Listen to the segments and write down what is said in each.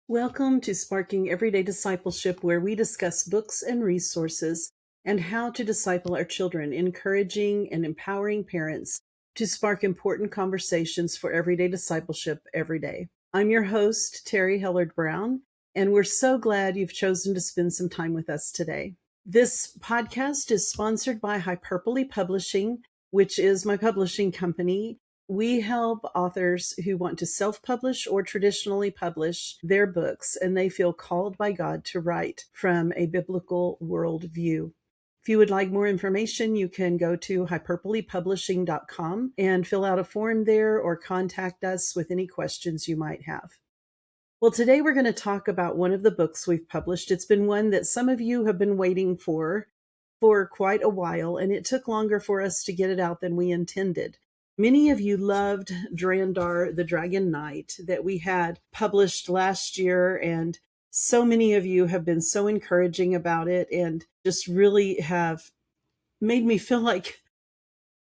Welcome to Sparking Everyday Discipleship, where we discuss books and resources and how to disciple our children, encouraging and empowering parents to spark important conversations for everyday discipleship every day. I'm your host, Terrie Hellard-Brown, and we're so glad you've chosen to spend some time with us today. This podcast is sponsored by Hyperbole Publishing, which is my publishing company. We help authors who want to self-publish or traditionally publish their books, and they feel called by God to write from a biblical worldview. If you would like more information, you can go to hyperbolepublishing.com and fill out a form there or contact us with any questions you might have. Well, today we're going to talk about one of the books we've published. It's been one that some of you have been waiting for quite a while, and it took longer for us to get it out than we intended. Many of you loved Drandar, the Dragon Knight, that we had published last year, and so many of you have been so encouraging about it and just really have made me feel like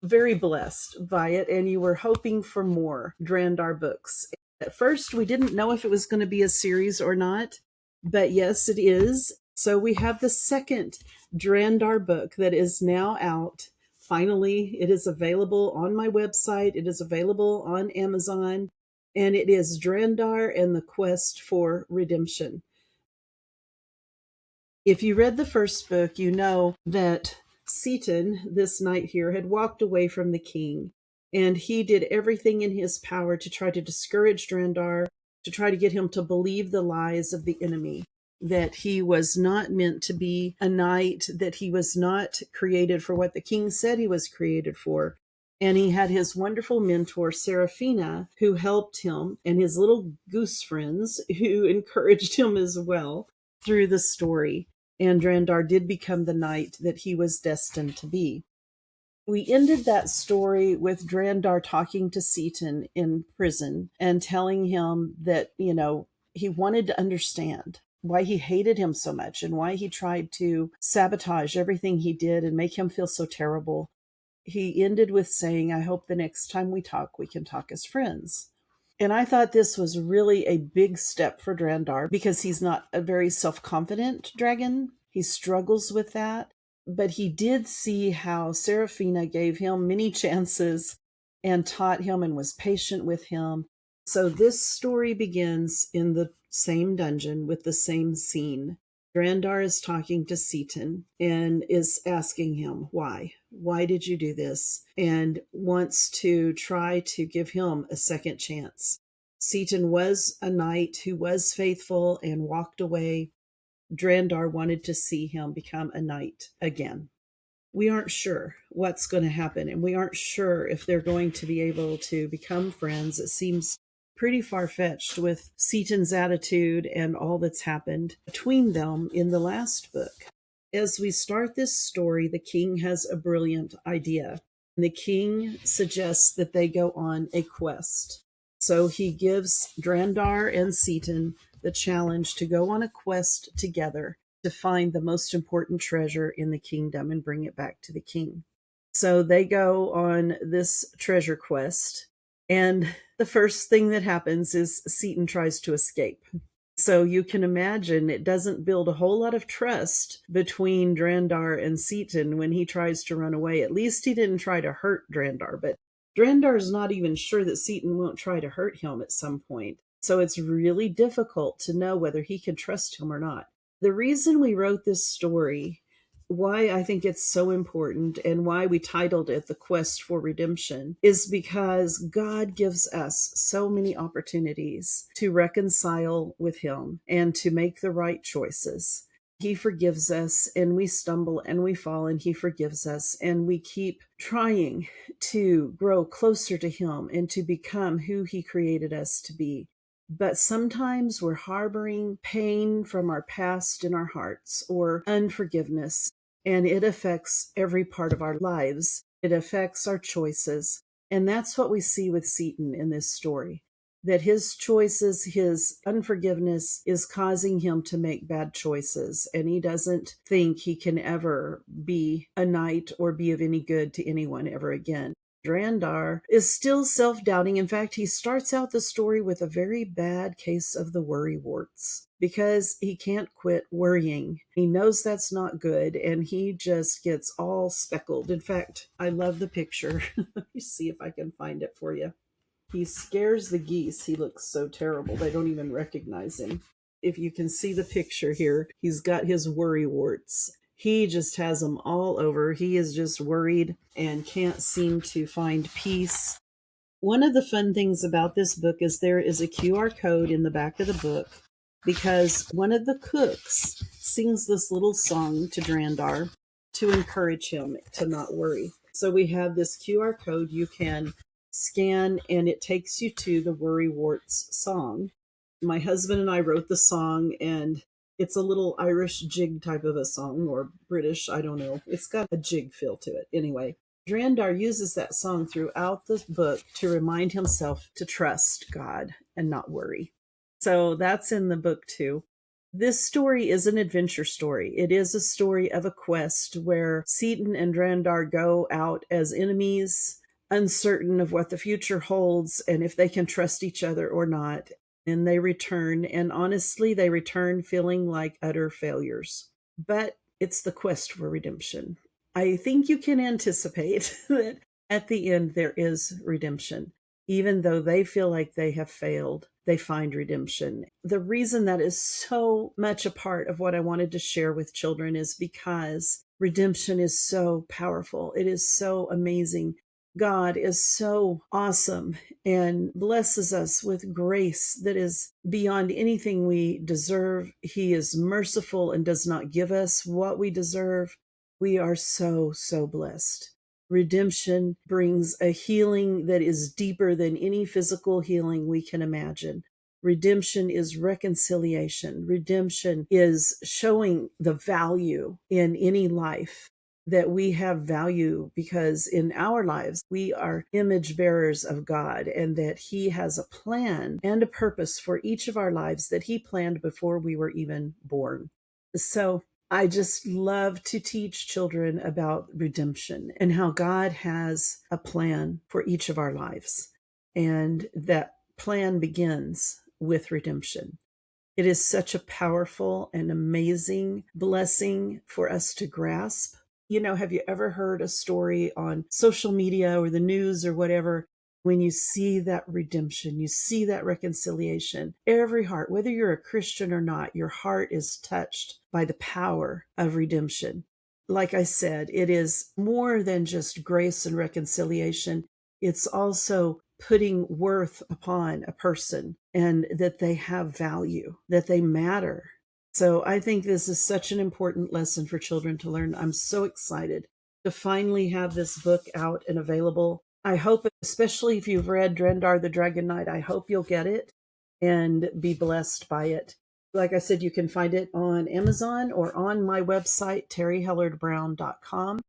very blessed by it, and you were hoping for more Drandar books. At first, we didn't know if it was going to be a series or not, but yes, it is. So we have the second Drandar book that is now out. Finally, it is available on my website. It is available on Amazon, and it is Drandar and the Quest for Redemption. If you read the first book, you know that Seton, this knight here, had walked away from the king, and he did everything in his power to try to discourage Drandar, to try to get him to believe the lies of the enemy, that he was not meant to be a knight, that he was not created for what the king said he was created for. And he had his wonderful mentor, Seraphina, who helped him, and his little goose friends who encouraged him as well through the story. And Drandar did become the knight that he was destined to be. We ended that story with Drandar talking to Seton in prison and telling him that, he wanted to understand why he hated him so much and why he tried to sabotage everything he did and make him feel so terrible. He ended with saying, "I hope the next time we talk, we can talk as friends." And I thought this was really a big step for Drandar because he's not a very self-confident dragon. He struggles with that. But he did see how Seraphina gave him many chances and taught him and was patient with him. So this story begins in the same dungeon with the same scene. Drandar is talking to Seton and is asking him, why? Why did you do this? And wants to try to give him a second chance. Seton was a knight who was faithful and walked away. Drandar wanted to see him become a knight again. We aren't sure what's going to happen, and we aren't sure if they're going to be able to become friends. It seems pretty far-fetched with Seton's attitude and all that's happened between them in the last book. As we start this story, the king has a brilliant idea. The king suggests that they go on a quest. So he gives Drandar and Seton the challenge to go on a quest together to find the most important treasure in the kingdom and bring it back to the king. So they go on this treasure quest, and the first thing that happens is Seton tries to escape. So you can imagine it doesn't build a whole lot of trust between Drandar and Seton when he tries to run away. At least he didn't try to hurt Drandar, but Drandar is not even sure that Seton won't try to hurt him at some point. So it's really difficult to know whether he can trust him or not. The reason we wrote this story, why I think it's so important and why we titled it The Quest for Redemption, is because God gives us so many opportunities to reconcile with him and to make the right choices. He forgives us, and we stumble and we fall, and he forgives us, and we keep trying to grow closer to him and to become who he created us to be. But sometimes we're harboring pain from our past in our hearts or unforgiveness, and it affects every part of our lives. It affects our choices. And that's what we see with Seton in this story, that his choices, his unforgiveness is causing him to make bad choices. And he doesn't think he can ever be a knight or be of any good to anyone ever again. Drandar is still self-doubting. In fact, he starts out the story with a very bad case of the worry warts because he can't quit worrying. He knows that's not good, and he just gets all speckled. In fact, I love the picture. Let me see if I can find it for you. He scares the geese. He looks so terrible. They don't even recognize him. If you can see the picture here, he's got his worry warts. He just has them all over. He is just worried and can't seem to find peace. One of the fun things about this book is there is a QR code in the back of the book because one of the cooks sings this little song to Drandar to encourage him to not worry. So we have this QR code you can scan, and it takes you to the Worry Warts song. My husband and I wrote the song, and it's a little Irish jig type of a song, or British, I don't know. It's got a jig feel to it. Anyway, Drandar uses that song throughout the book to remind himself to trust God and not worry. So that's in the book too. This story is an adventure story. It is a story of a quest where Seton and Drandar go out as enemies, uncertain of what the future holds and if they can trust each other or not. And they return, and honestly, they return feeling like utter failures. But it's the quest for redemption. I think you can anticipate that at the end there is redemption. Even though they feel like they have failed, they find redemption. The reason that is so much a part of what I wanted to share with children is because redemption is so powerful. It is so amazing. God is so awesome and blesses us with grace that is beyond anything we deserve. He is merciful and does not give us what we deserve. We are so, so blessed. Redemption brings a healing that is deeper than any physical healing we can imagine. Redemption is reconciliation. Redemption is showing the value in any life, that we have value because in our lives, we are image bearers of God, and that He has a plan and a purpose for each of our lives that He planned before we were even born. So I just love to teach children about redemption and how God has a plan for each of our lives. And that plan begins with redemption. It is such a powerful and amazing blessing for us to grasp. You know, have you ever heard a story on social media or the news or whatever? When you see that redemption, you see that reconciliation, every heart, whether you're a Christian or not, your heart is touched by the power of redemption. Like I said, it is more than just grace and reconciliation. It's also putting worth upon a person and that they have value, that they matter. So I think this is such an important lesson for children to learn. I'm so excited to finally have this book out and available. I hope, especially if you've read Drandar the Dragon Knight, I hope you'll get it and be blessed by it. Like I said, you can find it on Amazon or on my website, terriehellard-brown.com.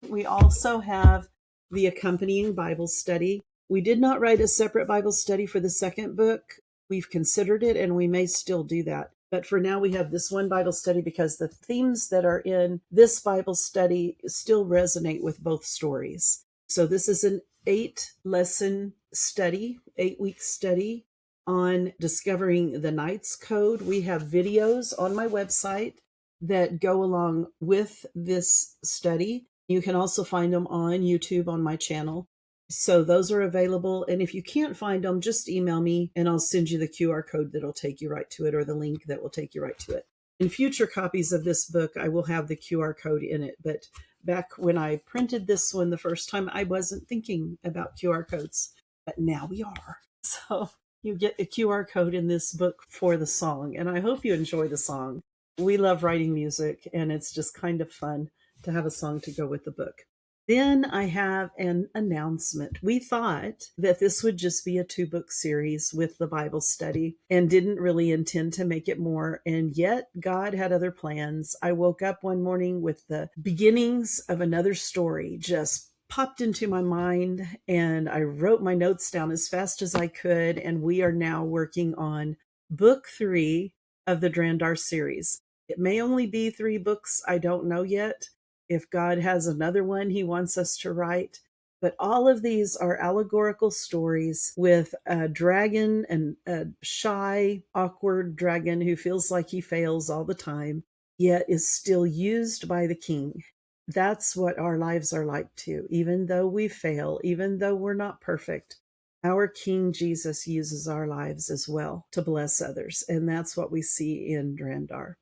We also have the accompanying Bible study. We did not write a separate Bible study for the second book. We've considered it, and we may still do that. But for now, we have this one Bible study because the themes that are in this Bible study still resonate with both stories. So this is an 8-lesson study, 8-week study on discovering the Knight's Code. We have videos on my website that go along with this study. You can also find them on YouTube on my channel. So those are available. And if you can't find them, just email me and I'll send you the QR code that'll take you right to it, or the link that will take you right to it. In future copies of this book, I will have the QR code in it. But back when I printed this one the first time, I wasn't thinking about QR codes, but now we are. So you get a QR code in this book for the song. And I hope you enjoy the song. We love writing music, and it's just kind of fun to have a song to go with the book. Then I have an announcement. We thought that this would just be a 2-book series with the Bible study and didn't really intend to make it more. And yet God had other plans. I woke up one morning with the beginnings of another story just popped into my mind, and I wrote my notes down as fast as I could. And we are now working on book 3 of the Drandar series. It may only be 3 books. I don't know yet. If God has another one He wants us to write, But all of these are allegorical stories with a dragon, and a shy, awkward dragon who feels like he fails all the time, yet is still used by the king. That's what our lives are like too. Even though we fail, even though we're not perfect, our King Jesus uses our lives as well to bless others. And that's what we see in Drandar.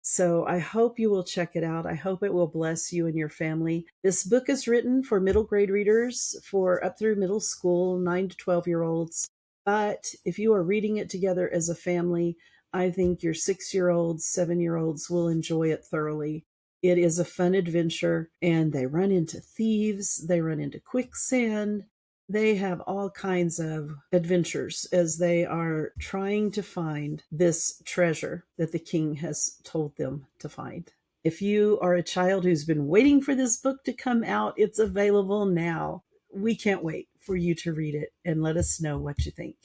So I hope you will check it out. I hope it will bless you and your family. This book is written for middle grade readers, for up through middle school, 9 to 12-year-olds. But if you are reading it together as a family, I think your 6-year-olds, 7-year-olds will enjoy it thoroughly. It is a fun adventure, and they run into thieves, they run into quicksand, they have all kinds of adventures as they are trying to find this treasure that the king has told them to find. If you are a child who's been waiting for this book to come out, it's available now. We can't wait for you to read it, and let us know what you think.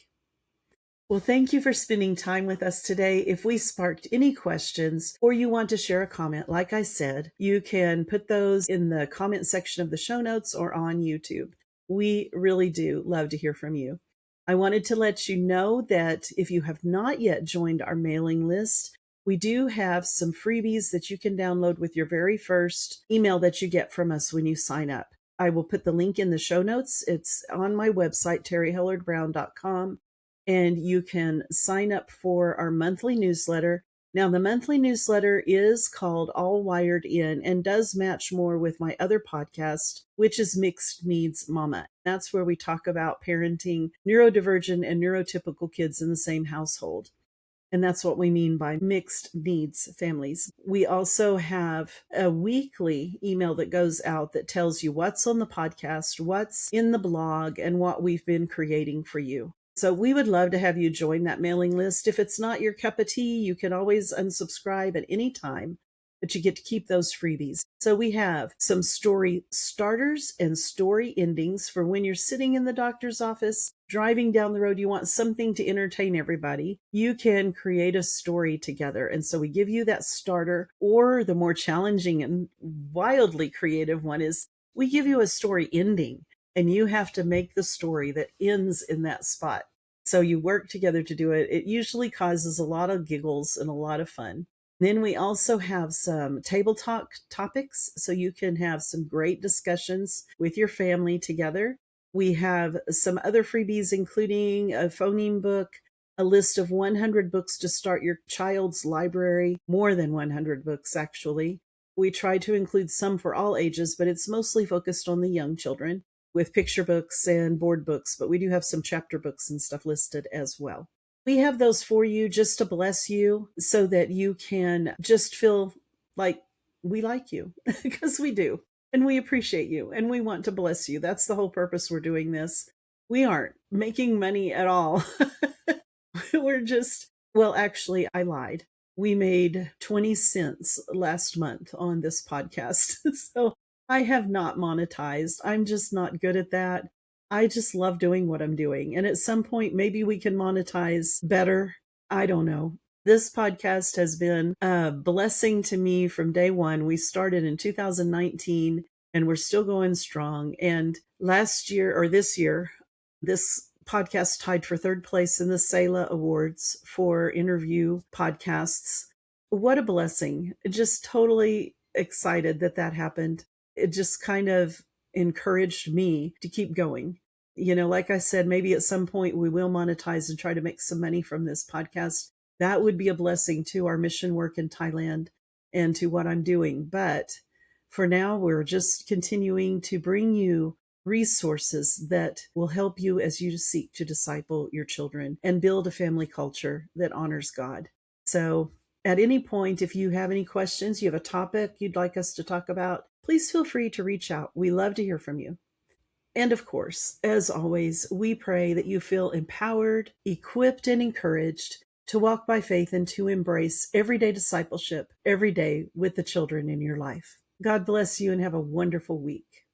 Well, thank you for spending time with us today. If we sparked any questions or you want to share a comment, like I said, you can put those in the comment section of the show notes or on YouTube. We really do love to hear from you. I wanted to let you know that if you have not yet joined our mailing list, we do have some freebies that you can download with your very first email that you get from us when you sign up. I will put the link in the show notes. It's on my website, terriehellard-brown.com. And you can sign up for our monthly newsletter. Now, the monthly newsletter is called All Wired In and does match more with my other podcast, which is Mixed Needs Mama. That's where we talk about parenting neurodivergent and neurotypical kids in the same household. And that's what we mean by mixed needs families. We also have a weekly email that goes out that tells you what's on the podcast, what's in the blog, and what we've been creating for you. So we would love to have you join that mailing list. If it's not your cup of tea, you can always unsubscribe at any time, but you get to keep those freebies. So we have some story starters and story endings for when you're sitting in the doctor's office, driving down the road, you want something to entertain everybody. You can create a story together. And so we give you that starter, or the more challenging and wildly creative one is we give you a story ending. And you have to make the story that ends in that spot. So you work together to do it. It usually causes a lot of giggles and a lot of fun. Then we also have some table talk topics, so you can have some great discussions with your family together. We have some other freebies, including a phoneme book, a list of 100 books to start your child's library, more than 100 books, actually. We try to include some for all ages, but it's mostly focused on the young children, with picture books and board books, but we do have some chapter books and stuff listed as well. We have those for you just to bless you so that you can just feel like we like you, because we do, and we appreciate you, and we want to bless you. That's the whole purpose we're doing this. We aren't making money at all. We're just, well, actually, I lied. We made 20 cents last month on this podcast. So I have not monetized. I'm just not good at that. I just love doing what I'm doing. And at some point, maybe we can monetize better. I don't know. This podcast has been a blessing to me from day one. We started in 2019 and we're still going strong. And last year, or this year, this podcast tied for third place in the SELA Awards for interview podcasts. What a blessing. Just totally excited that that happened. It just kind of encouraged me to keep going. You know, like I said, maybe at some point we will monetize and try to make some money from this podcast. That would be a blessing to our mission work in Thailand and to what I'm doing. But for now, we're just continuing to bring you resources that will help you as you seek to disciple your children and build a family culture that honors God. So at any point, if you have any questions, you have a topic you'd like us to talk about, please feel free to reach out. We love to hear from you. And of course, as always, we pray that you feel empowered, equipped, and encouraged to walk by faith and to embrace everyday discipleship every day with the children in your life. God bless you and have a wonderful week.